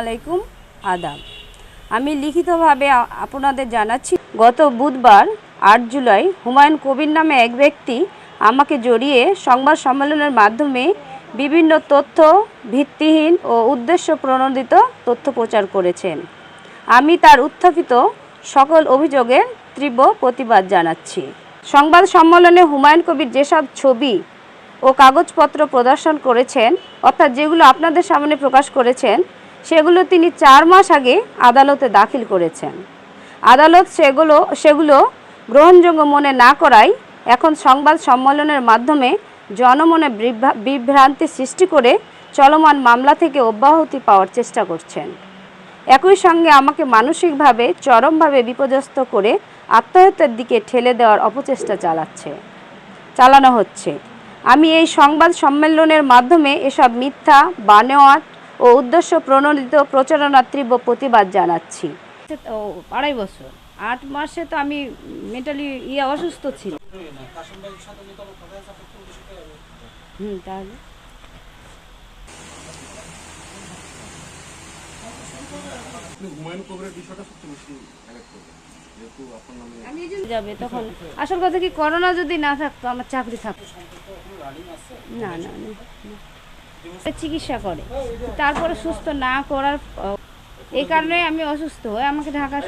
আলাইকুম আদাব। আমি লিখিতভাবে আপনাদের জানাচ্ছি, গত বুধবার ৮ জুলাই হুমায়ুন কবির নামে এক ব্যক্তি আমাকে জড়িয়ে সংবাদ সম্মেলনের মাধ্যমে বিভিন্ন তথ্য ভিত্তিহীন ও উদ্দেশ্য প্রণোদিত তথ্য প্রচার করেছেন। আমি তার উত্থাপিত সকল অভিযোগের তীব্র প্রতিবাদ জানাচ্ছি। সংবাদ সম্মেলনে হুমায়ুন কবির যেসব ছবি ও কাগজপত্র প্রদর্শন করেছেন, অর্থাৎ যেগুলো আপনাদের সামনে প্রকাশ করেছেন, সেগুলো তিনি 4 মাস আগে আদালতে দাখিল করেছেন। আদালত সেগুলো গ্রহণযোগ্য মনে না করায় এখন সংবাদ সম্মেলনের মাধ্যমে জনমনে বিভ্রান্তি সৃষ্টি করে চলমান মামলা থেকে অব্যাহতি পাওয়ার চেষ্টা করছেন। একই সঙ্গে আমাকে মানসিকভাবে চরমভাবে বিপর্যস্ত করে আত্মহত্যার দিকে ঠেলে দেওয়ার অপচেষ্টা চালানো হচ্ছে। আমি এই সংবাদ সম্মেলনের মাধ্যমে এসব মিথ্যা, বানোয়াট ও উদ্দেশ্য প্রণোদিত প্রচারণার তীব্র প্রতিবাদ জানাচ্ছি। 2.5 বছর 8 মাসে তো আমি মেন্টালি অসুস্থ ছিল। তাহলে যাবে তখন। আসল কথা কি, করোনা যদি না থাকতো আমার চাকরি থাকতো না। চিকিৎসা করে, তারপরে সুস্থ না করার এই কারণে আমি অসুস্থ হয়ে আমাকে ঢাকা